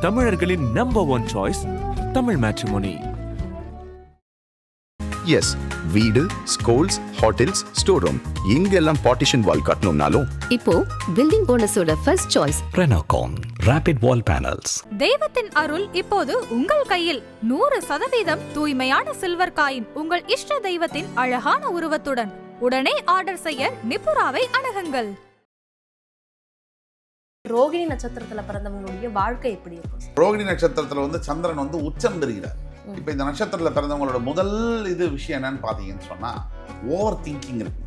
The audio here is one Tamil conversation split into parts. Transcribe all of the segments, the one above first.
தமிழர்களின் number one choice Tamil matrimony. Yes, வீடு, ஸ்கூல்ஸ், ஹோட்டல்ஸ், ஸ்டோர் ரூம் இங்கெல்லாம் பார்ட்டிஷன் வால் கட்டணும்னாலும் இப்போ பில்டிங் ஓனர்ஸோட first choice Renocon rapid wall panels. தெய்வத்தின் அருள் இப்போது உங்கள் கையில். 100% தூய்மையான சில்வர் காயின் உங்கள் இஷ்ட தெய்வத்தின் அழகான உருவத்துடன் உடனே ஆர்டர் செய்ய நிபுராவை அணுகுங்கள். ரோகிணி நட்சத்திரத்துல பிறந்தவங்களுடைய வாழ்க்கை எப்படி இருக்கும்? ரோகிணி நட்சத்திரத்துல சந்திரன் உச்சம் பெறுகிறார். இப்ப இந்த நட்சத்திரத்துல பிறந்தவங்களோட முதல் விஷயம் என்னன்னு பாத்தீங்கன்னு சொன்னா ஓவர் திங்கிங் இருக்கு.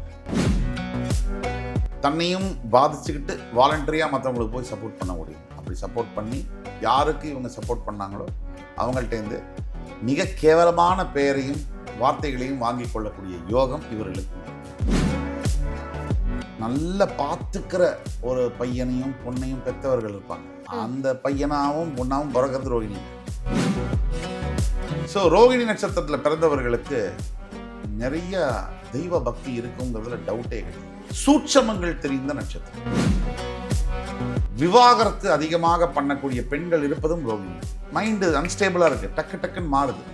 தன்னையும் பாதிச்சுக்கிட்டு வாலண்டரியா மற்றவங்களுக்கு போய் சப்போர்ட் பண்ண முடியும். அப்படி சப்போர்ட் பண்ணி யாருக்கு இவங்க சப்போர்ட் பண்ணாங்களோ அவங்கள்ட்டேருந்து மிக கேவலமான பெயரையும் வார்த்தைகளையும் வாங்கி கொள்ளக்கூடிய யோகம் இவர்களுக்கு. நல்ல பார்த்துக்கிற ஒரு பையனையும் பொண்ணையும் பெற்றவர்கள் இருப்பாங்க. அந்த பையனாவும் பொண்ணாவும் பிறக்கிறது ரோகிணி. ஸோ ரோகிணி நட்சத்திரத்தில் பிறந்தவர்களுக்கு நிறைய தெய்வ பக்தி இருக்குங்கிறதுல டவுட்டே கிடையாது. சூட்சமங்கள் தெரிந்த நட்சத்திரம். விவாகரத்து அதிகமாக பண்ணக்கூடிய பெண்கள் இருப்பதும் ரோகிணி. மைண்டு அன்ஸ்டேபிளா இருக்கு, டக்கு டக்குன்னு மாறுது.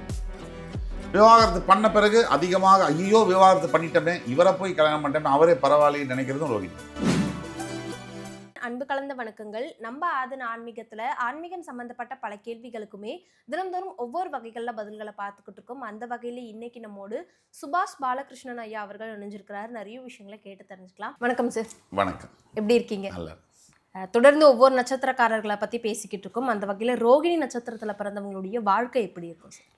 விவாகரத்து பண்ண பிறகு அதிகமாக ஐயோ விவாகரத்து பண்ணிட்டோமே, இவரை போய் கல்யாணம் பண்ணிட்டோமே, அவரே பரவாயில்லைன்னு நினைக்கிறதும் ரோகிணி. அன்பு கலந்த வணக்கங்கள். நம்ம ஆதன ஆன்மீகத்துல ஆன்மீகம் சம்பந்தப்பட்ட பல கேள்விகளுக்குமே தினம்தோறும் ஒவ்வொரு வகைகள்ல பதில்களை பார்த்துக்கிட்டு இருக்கோம். அந்த வகையில இன்னைக்கு நம்மோடு சுபாஷ் பாலகிருஷ்ணன் ஐயா அவர்கள் இணைஞ்சிருக்கிறார். நிறைய விஷயங்களை கேட்டு தெரிஞ்சுக்கலாம். வணக்கம் சார். வணக்கம். எப்படி இருக்கீங்க? தொடர்ந்து ஒவ்வொரு நட்சத்திரக்காரர்களை பத்தி பேசிக்கிட்டு இருக்கோம். அந்த வகையில ரோகிணி நட்சத்திரத்துல பிறந்தவங்களுடைய வாழ்க்கை எப்படி இருக்கும் சார்?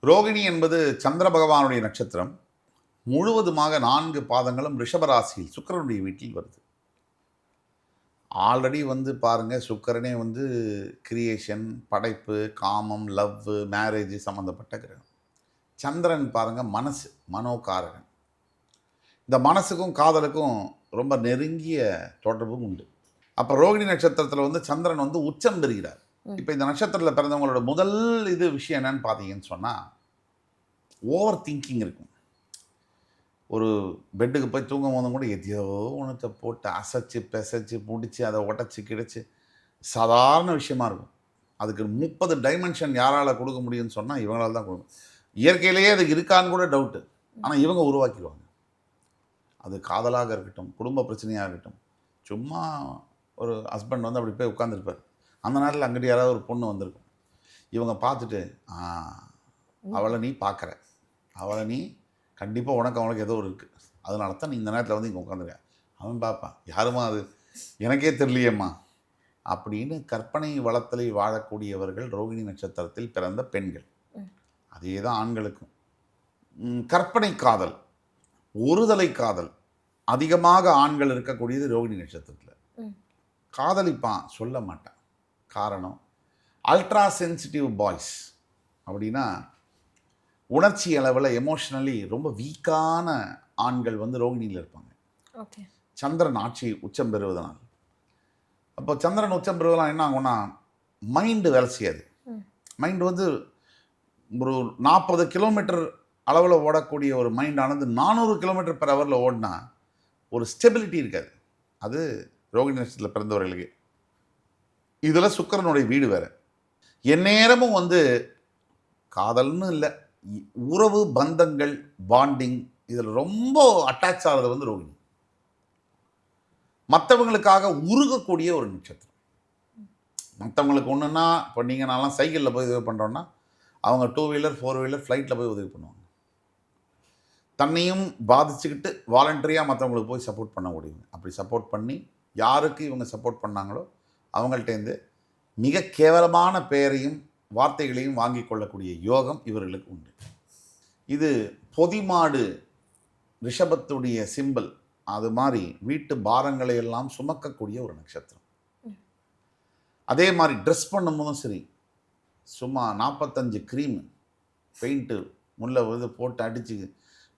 ரோகிணி என்பது சந்திர பகவானுடைய நட்சத்திரம். முழுவதுமாக 4 பாதங்களும் ரிஷபராசியில் சுக்கிரனுடைய வீட்டில் வருது. ஆல்ரெடி பாருங்க, சுக்கிரனே கிரியேஷன், படைப்பு, காமம், லவ், மேரேஜ் சம்மந்தப்பட்ட கிரகம். சந்திரன் பாருங்க மனசு, மனோகாரகன். இந்த மனசுக்கும் காதலுக்கும் ரொம்ப நெருங்கிய தொடர்பும் உண்டு. அப்போ ரோகிணி நட்சத்திரத்தில் சந்திரன் உச்சம் பெறுகிறார். இப்போ இந்த நட்சத்திரத்தில் பிறந்தவங்களோட முதல் விஷயம் என்னன்னு பார்த்தீங்கன்னு சொன்னால் ஓவர் திங்கிங் இருக்கும். ஒரு பெட்டுக்கு போய் தூங்கும் போதும் கூட எதையோ ஒன்றத்தை போட்டு அசைச்சு பிசைச்சு பிடிச்சி அதை உடச்சி கிடச்சி சாதாரண விஷயமா இருக்கும். அதுக்கு 30 டைமென்ஷன் யாரால் கொடுக்க முடியும்னு சொன்னால் இவங்களால் தான் கொடுக்கும். இயற்கையிலேயே அது இருக்கான்னு கூட டவுட்டு, ஆனால் இவங்க உருவாக்கிடுவாங்க. அது காதலாக இருக்கட்டும், குடும்ப பிரச்சனையாக இருக்கட்டும். சும்மா ஒரு ஹஸ்பண்ட் அப்படி போய் உட்காந்துருப்பார். அந்த நேரத்தில் அங்கிட்டு யாராவது ஒரு பொண்ணு வந்திருக்கும். இவங்க பார்த்துட்டு அவளை நீ பார்க்குற, அவளை நீ கண்டிப்பாக உனக்கு அவனுக்கு ஏதோ இருக்குது, அதனால தான் நீ இந்த நேரத்தில் இங்கே உட்காந்துருக்க. அவன் பார்ப்பான், யாருமா அது எனக்கே தெரியலையேம்மா அப்படின்னு கற்பனை வளத்தில் வாழக்கூடியவர்கள் ரோகிணி நட்சத்திரத்தில் பிறந்த பெண்கள். அதே தான் ஆண்களுக்கும். கற்பனை காதல், ஒருதலை காதல் அதிகமாக ஆண்கள் இருக்கக்கூடியது ரோகிணி நட்சத்திரத்தில். காதலிப்பான், சொல்ல மாட்டான். காரணம், அல்ட்ரா சென்சிட்டிவ் பாய்ஸ். அப்படின்னா உணர்ச்சி அளவில் எமோஷ்னலி ரொம்ப வீக்கான ஆண்கள் ரோகிணியில் இருப்பாங்க. சந்திரன் ஆட்சி உச்சம் பெறுவதனால். அப்போ சந்திரன் உச்சம் பெறுவதனால் என்ன ஆகும்னா மைண்டு வேலை செய்யாது. மைண்டு ஒரு 40 கிலோமீட்டர் அளவில் ஓடக்கூடிய ஒரு மைண்டானது 400 கிலோமீட்டர் பெர் ஹவரில் ஓடினா ஒரு ஸ்டெபிலிட்டி இருக்காது. அது ரோகிணி நட்சத்திரத்தில் பிறந்தவர்களுக்கு. இதில் சுக்கிரனுடைய வீடு வேறு. எந்நேரமும் காதல்னு இல்லை, உறவு பந்தங்கள், பாண்டிங், இதில் ரொம்ப அட்டாச் ஆகிறது ரோகிணி. மற்றவங்களுக்காக உருகக்கூடிய ஒரு நட்சத்திரம். மற்றவங்களுக்கு ஒன்றுன்னா இப்போ நீங்கள் நான்லாம் சைக்கிளில் போய் உதவி பண்ணுறோன்னா அவங்க 2 வீலர் 4 வீலர் ஃப்ளைட்டில் போய் உதவி பண்ணுவாங்க. தன்னையும் பாதிச்சுக்கிட்டு வாலண்டரியாக மற்றவங்களுக்கு போய் சப்போர்ட் பண்ண முடியும். அப்படி சப்போர்ட் பண்ணி யாருக்கு இவங்க சப்போர்ட் பண்ணாங்களோ அவங்கள்ட்டேருந்து மிக கேவலமான பெயரையும் வார்த்தைகளையும் வாங்கி கொள்ளக்கூடிய யோகம் இவர்களுக்கு உண்டு. இது பொதிமாடு ரிஷபத்துடைய சிம்பிள். அது மாதிரி வீட்டு பாரங்களை எல்லாம் சுமக்கக்கூடிய ஒரு நட்சத்திரம். அதே மாதிரி ட்ரெஸ் பண்ணும்போதும் சரி, சும்மா 45 க்ரீமு பெயிண்ட்டு முல்லை போட்டு அடித்து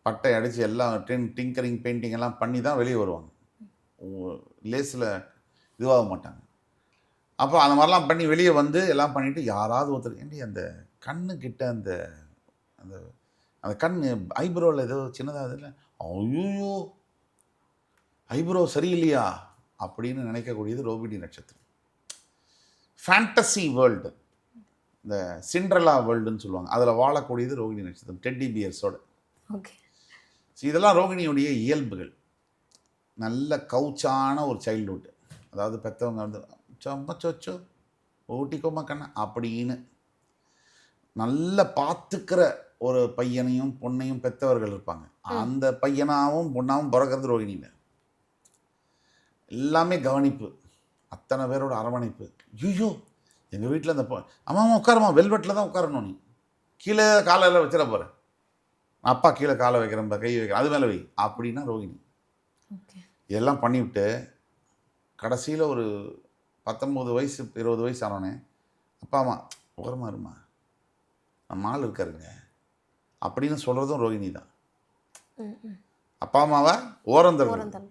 பட்டை அடித்து எல்லாம் டிங்கரிங் பெயிண்டிங் எல்லாம் பண்ணி தான் வெளியே வருவாங்க. லேஸில் இதுவாக மாட்டாங்க. அப்போ அந்த மாதிரிலாம் பண்ணி வெளியே எல்லாம் பண்ணிவிட்டு யாராவது ஒருத்தர் ஏண்டி அந்த கண்ணுக்கிட்ட அந்த அந்த அந்த கண் ஐப்ரோவில் ஏதோ சின்னதாக இல்லை, ஐயோ ஐப்ரோ சரியில்லையா அப்படின்னு நினைக்கக்கூடியது ரோகிணி நட்சத்திரம். ஃபேண்டசி வேர்ல்டு, இந்த சிண்ட்ரலா வேர்ல்டுன்னு சொல்லுவாங்க, அதில் வாழக்கூடியது ரோகிணி நட்சத்திரம், டெட்டி பியர்ஸோட. ஓகே. இதெல்லாம் ரோகிணியுடைய இயல்புகள். நல்ல கவுச்சான ஒரு சைல்டுஹுட், அதாவது பெற்றவங்க வந்து சொம்ம சொச்சோ ஊட்டிக்கோமா கண்ணா அப்படின்னு நல்லா பார்த்துக்கிற ஒரு பையனையும் பொண்ணையும் பெற்றவர்கள் இருப்பாங்க. அந்த பையனாகவும் பொண்ணாகவும் பிறக்கிறது ரோகிணியில். எல்லாமே கவனிப்பு, அத்தனை பேரோட அரவணைப்பு. ஐயோ எங்கள் வீட்டில் இந்த அம்மா உட்காரமா, வெல்வெட்டில் தான் உட்காரணும், நீ கீழே காலையில் வச்சிட போகிறேன், அப்பா கீழே காலை வைக்கிறேன், கை வைக்கிறேன், அது மேலே வை அப்படின்னா ரோகிணி. ஓகே. இதெல்லாம் பண்ணிவிட்டு கடைசியில் ஒரு 19 வயசு 20 வயசு ஆனோடனே அப்பா அம்மா உரமா இருமா, நம்ம ஆள் இருக்காருங்க அப்படின்னு சொல்கிறதும் ரோகிணி தான். அப்பா அம்மாவை ஓரம் தள்ளுறது,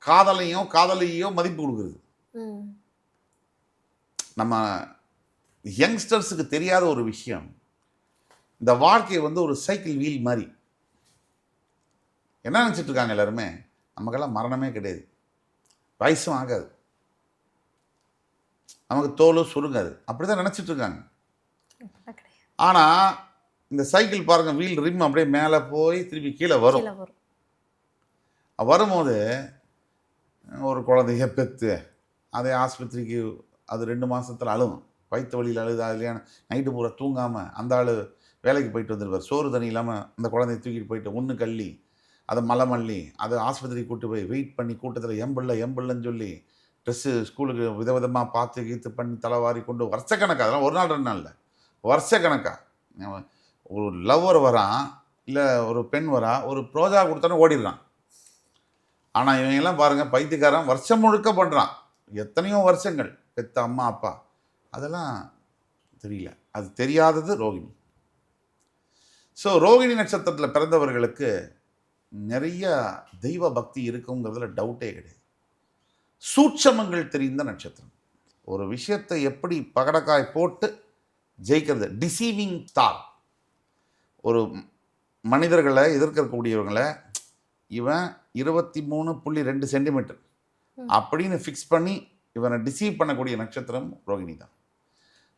காதலையோ மதிப்பு கொடுக்குறது. நம்ம யங்ஸ்டர்ஸுக்கு தெரியாத ஒரு விஷயம், இந்த வாழ்க்கையை வந்து ஒரு சைக்கிள் வீல் மாதிரி. என்ன நினச்சிட்டு இருக்காங்க எல்லாருமே, நமக்கெல்லாம் மரணமே கிடையாது, வயசும் ஆகாது, நமக்கு தோலும் சுருங்காது, அப்படி தான் நினச்சிட்டு இருக்காங்க. ஆனால் இந்த சைக்கிள் பாருங்கள், வீல் ரிம் அப்படியே மேலே போய் திருப்பி கீழே வரும். வரும்போது ஒரு குழந்தைய பெற்று அதே ஆஸ்பத்திரிக்கு அது 2 மாதத்தில் அழுவும், வயிற்று வலியில் அழுது, அதுலையான நைட்டு பூரா தூங்காமல் அந்த ஆள் வேலைக்கு போயிட்டு வந்துருவார், சோறு தண்ணி இல்லாமல் அந்த குழந்தைய தூக்கிட்டு போயிட்டு ஒன்று கள்ளி அதை மலை மல்லி அதை ஆஸ்பத்திரிக்கு கூப்பிட்டு போய் வெயிட் பண்ணி கூட்டத்தில் எம்பிள்ளைன்னு சொல்லி ட்ரெஸ்ஸு ஸ்கூலுக்கு விதவிதமாக பார்த்து கீத்து பண்ணி தலைவாரி கொண்டு வருஷக்கணக்காக, அதெல்லாம் ஒரு நாள் 2 நாள் இல்லை, வருஷக்கணக்காக. ஒரு லவ்வர் வரான், இல்லை ஒரு பெண் வரா, ஒரு ப்ரோஜா கொடுத்தானே ஓடிடுறான். ஆனால் இவங்கெல்லாம் பாருங்கள், பைத்தியக்காரன் வருஷம் முழுக்க பண்ணுறான், எத்தனையோ வருஷங்கள் பெத்த அம்மா அப்பா, அதெல்லாம் தெரியல. அது தெரியாதது ரோகிணி. ஸோ ரோகிணி நட்சத்திரத்தில் பிறந்தவர்களுக்கு நிறைய தெய்வ பக்தி இருக்குங்கிறதுல டவுட்டே கிடையாது. சூட்சமங்கள் தெரிந்த நட்சத்திரம், ஒரு விஷயத்தை எப்படி பகடக்காய் போட்டு ஜெயிக்கிறது, டிசீவிங் ஸ்டார். ஒரு மனிதர்களை எதிர்க்கக்கூடியவங்களை இவன் 23.2 சென்டிமீட்டர் அப்படின்னு ஃபிக்ஸ் பண்ணி இவனை டிசீவ் பண்ணக்கூடிய நட்சத்திரம் ரோகிணி தான்.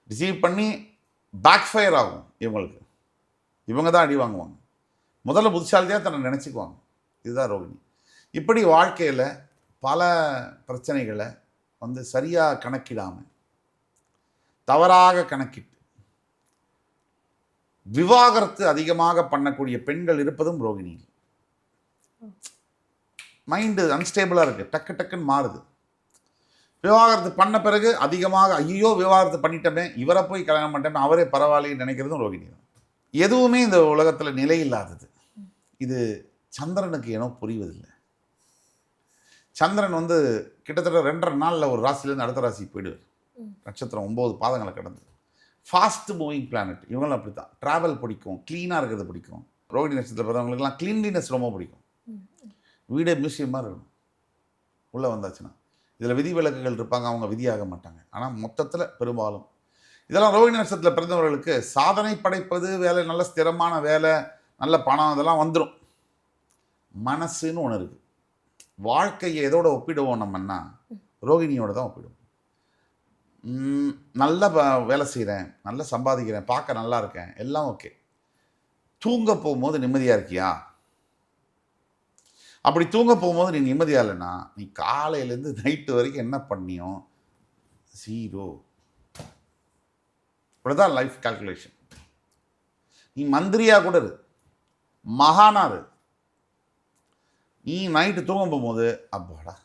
டிசீவ் பண்ணி பேக் ஃபயர் ஆகும் இவங்களுக்கு, இவங்க தான் அடி வாங்குவாங்க, முதல்ல புத்திசாலியாக தன்னை நினச்சிக்குவாங்க. இதுதான் ரோகிணி. இப்படி வாழ்க்கையில் பல பிரச்சனைகளை வந்து சரியாக கணக்கிடாமல் தவறாக கணக்கிட்டு விவாகரத்து அதிகமாக பண்ணக்கூடிய பெண்கள் இருப்பதும் ரோகிணியில். மைண்டு அன்ஸ்டேபிளாக இருக்குது, டக்கு டக்குன்னு மாறுது. விவாகரத்து பண்ண பிறகு அதிகமாக ஐயோ விவாகரத்து பண்ணிட்டோமே, இவரை போய் கல்யாணம் பண்ணிட்டோமே, அவரே பரவாயில்லைன்னு நினைக்கிறதும் ரோகிணி தான். எதுவுமே இந்த உலகத்தில் நிலை இல்லாதது. இது சந்திரனுக்கு ஏனோ புரிவதில்லை. சந்திரன் வந்து கிட்டத்தட்ட 2.5 நாளில் ஒரு ராசிலேருந்து அடுத்த ராசிக்கு போயிடுவார். நட்சத்திரம் 9 பாதங்களை கடந்து ஃபாஸ்ட் மூவிங் பிளானட். இவங்களும் அப்படி தான், ட்ராவல் பிடிக்கும், க்ளீனாக இருக்கிறது பிடிக்கும். ரோகிணி நட்சத்திரம் பிறந்தவங்களுக்குலாம் க்ளீன்லினஸ் ரொம்ப பிடிக்கும். வீடே மியூசியமாக இருக்கணும் உள்ளே வந்தாச்சுன்னா. இதில் விதிவிலக்குகள் இருப்பாங்க, அவங்க விதியாக மாட்டாங்க. ஆனால் மொத்தத்தில் பெரும்பாலும் இதெல்லாம் ரோகிணி நட்சத்திரத்தில் பிறந்தவர்களுக்கு சாதனை படைப்பது, வேலை, நல்ல ஸ்திரமான வேலை, நல்ல பணம், இதெல்லாம் வந்துடும். மனசுன்னு ஒன்று இருக்குது. வாழ்க்கையை எதோட ஒப்பிடுவோம் நம்மன்னா, ரோகிணியோட தான் ஒப்பிடுவோம். நல்ல வேலை செய்கிறேன், நல்லா சம்பாதிக்கிறேன், பார்க்க நல்லா இருக்கேன், எல்லாம் ஓகே. தூங்க போகும்போது நிம்மதியாக இருக்கியா? அப்படி தூங்க போகும்போது நீ நிம்மதியாக இல்லைன்னா, நீ காலையிலேருந்து நைட்டு வரைக்கும் என்ன பண்ணியோ 0. இப்படிதான் லைஃப் கால்குலேஷன். நீ மந்திரியாக கூட இரு, மகானா இரு, நீ நைட்டு தூங்க போகும்போது அப்பாடா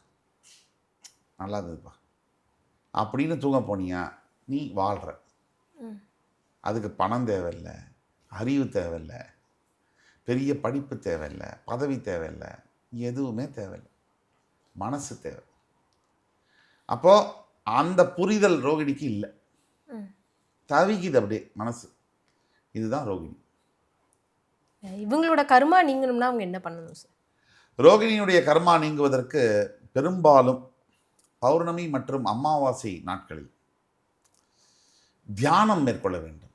நல்லா இருந்ததுப்பா அப்படின்னு தூங்க போனியா, நீ வாழ்கிற. அதுக்கு பணம் தேவையில்லை, அறிவு தேவையில்லை, பெரிய படிப்பு தேவையில்லை, பதவி தேவையில்லை, எதுவுமே தேவையில்லை, மனசு தேவை. அப்போது அந்த புரிதல் ரோகிணிக்கு இல்லை, தவிக்குது அப்படியே மனசு. இதுதான் ரோகிணி. இவங்களோட கர்மா நீங்கணும்னா அவங்க என்ன பண்ணணும் சார்? ரோகிணியுடைய கர்மா நீங்குவதற்கு பெரும்பாலும் பௌர்ணமி மற்றும் அமாவாசை நாட்களில் தியானம் மேற்கொள்ள வேண்டும்.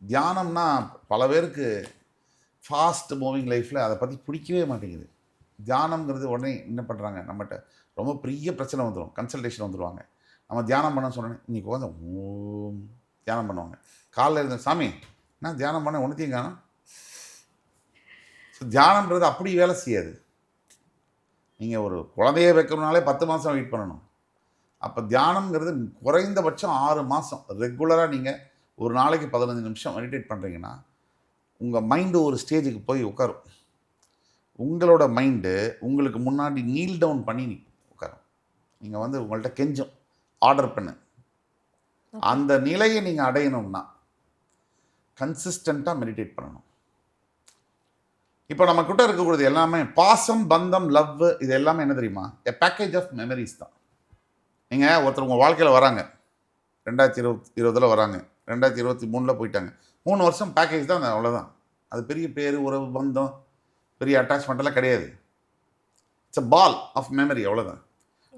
தியானம்னா பல பேருக்கு ஃபாஸ்ட் மூவிங் லைஃப்பில் அதை பற்றி பிடிக்கவே மாட்டேங்குது. தியானம்ங்கிறது உடனே என்ன பண்ணுறாங்க, நம்மகிட்ட ரொம்ப பெரிய பிரச்சனை வந்துடும், கன்சல்டேஷன் வந்துடுவாங்க. நம்ம தியானம் பண்ண சொன்னேன் இன்னைக்கு வந்து ஓம் தியானம் பண்ணுவாங்க. காலைல இருந்த சாமி நான் தியானம் பண்ண ஒன்றுத்தையும் காணும். ஸோ தியானம்ன்றது அப்படி வேலை செய்யாது. நீங்கள் ஒரு குழந்தைய வைக்கணுனாலே 10 மாதம் வெயிட் பண்ணணும். அப்போ தியானம்ங்கிறது குறைந்தபட்சம் 6 மாதம் ரெகுலராக நீங்கள் ஒரு நாளைக்கு 15 நிமிஷம் மெடிடேட் பண்ணுறீங்கன்னா உங்கள் மைண்டு ஒரு ஸ்டேஜுக்கு போய் உட்காரும். உங்களோட மைண்டு உங்களுக்கு முன்னாடி நீல் டவுன் பண்ணி உட்காரும். நீங்கள் வந்து உங்கள்கிட்ட கெஞ்சும் ஆர்டர் பண்ணு. அந்த நிலையை நீங்கள் அடையணும்னா கன்சிஸ்டண்ட்டாக மெடிடேட் பண்ணணும். இப்போ நம்ம கிட்ட இருக்கக்கூடியது எல்லாமே பாசம், பந்தம், லவ், இது எல்லாமே என்ன தெரியுமா? எ பேக்கேஜ் ஆஃப் மெமரிஸ் தான். நீங்கள் ஒருத்தர் உங்கள் வாழ்க்கையில் வராங்க, 2020 வராங்க, 2023 போயிட்டாங்க, 3 வருஷம் பேக்கேஜ் தான், அவ்வளோதான். அது பெரிய பேர், உறவு, பந்தம், பெரிய அட்டாச்மெண்ட் எல்லாம் கிடையாது. It's a ball of memory, அவ்வளோதான்.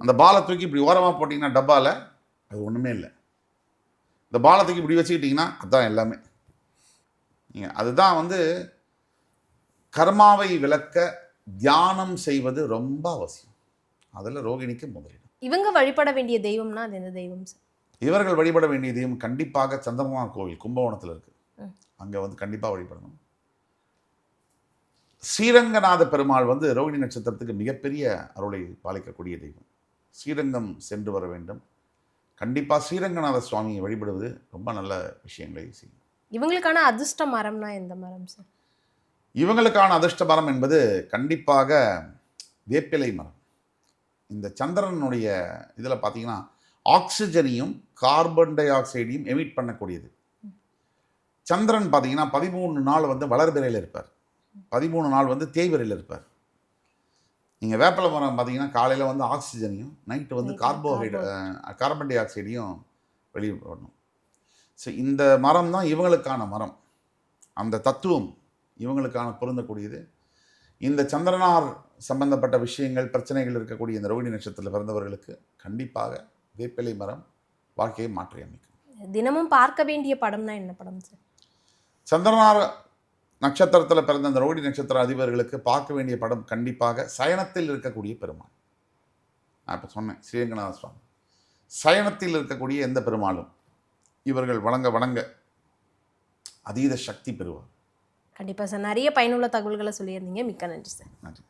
அந்த பாலை தூக்கி இப்படி ஓரமாக போட்டிங்கன்னா டப்பாவில் அது ஒன்றுமே இல்லை. இந்த பாலை தூக்கி இப்படி வச்சுக்கிட்டிங்கன்னா அதுதான் எல்லாமே. நீங்கள் அதுதான் வந்து கர்மாவை விளக்க தியானம் செய்வது ரொம்ப அவசியம். அதில் ரோகிணிக்கு முதலிடம். இவங்க வழிபட வேண்டிய தெய்வம்னா அது எந்த தெய்வம் சார்? இவர்கள் வழிபட வேண்டிய தெய்வம் கண்டிப்பாக சந்திரமா கோவில் கும்பகோணத்தில் இருக்குது. அங்கே வந்து கண்டிப்பாக வழிபடணும். ஸ்ரீரங்கநாத பெருமாள் வந்து ரோகிணி நட்சத்திரத்துக்கு மிகப்பெரிய அருளை பாலிக்கக்கூடிய தெய்வம். ஸ்ரீரங்கம் சென்று வர வேண்டும். கண்டிப்பாக ஸ்ரீரங்கநாத சுவாமியை வழிபடுவது ரொம்ப நல்ல விஷயங்களை செய்யும். இவங்களுக்கான அதிர்ஷ்ட மரம்னா எந்த மரம் சார்? இவங்களுக்கான அதிர்ஷ்ட மரம் என்பது கண்டிப்பாக வேப்பிலை மரம். இந்த சந்திரனுடைய இதில் பார்த்தீங்கன்னா ஆக்சிஜனையும் கார்பன் டை ஆக்சைடையும் எமிட் பண்ணக்கூடியது. சந்திரன் பார்த்தீங்கன்னா 13 நாள் வந்து வளர்பிறையில் இருப்பார், 13 நாள் வந்து தேய்பிறையில் இருப்பார். நீங்கள் வேப்பிலை மரம் பார்த்தீங்கன்னா காலையில் வந்து ஆக்சிஜனையும் நைட்டு வந்து கார்பன் டை ஆக்சைடையும் வெளியே வரணும். ஸோ இந்த மரம் தான் இவங்களுக்கான மரம். அந்த தத்துவம் இவங்களுக்கான பொருந்தக்கூடியது. இந்த சந்திரனார் சம்பந்தப்பட்ட விஷயங்கள், பிரச்சனைகள் இருக்கக்கூடிய இந்த ரோகிணி நட்சத்திரத்தில் பிறந்தவர்களுக்கு கண்டிப்பாக வேப்பிலை மரம் வாழ்க்கையை மாற்றி அமைக்கும். தினமும் பார்க்க வேண்டிய படம்னா என்ன படம் சார்? சந்திரனார் நட்சத்திரத்தில் பிறந்த அந்த ரோகிணி நட்சத்திர அதிபர்களுக்கு பார்க்க வேண்டிய படம் கண்டிப்பாக சயனத்தில் இருக்கக்கூடிய பெருமாள். நான் இப்போ சொன்னேன் ஸ்ரீரங்கநாத சுவாமி. சயனத்தில் இருக்கக்கூடிய எந்த பெருமாளும் இவர்கள் வணங்க அதீத சக்தி பெறுவார். கண்டிப்பாக சார். நிறைய பயனுள்ள தகவல்களை சொல்லியிருந்தீங்க. மிக்க நன்றி சார். நன்றி.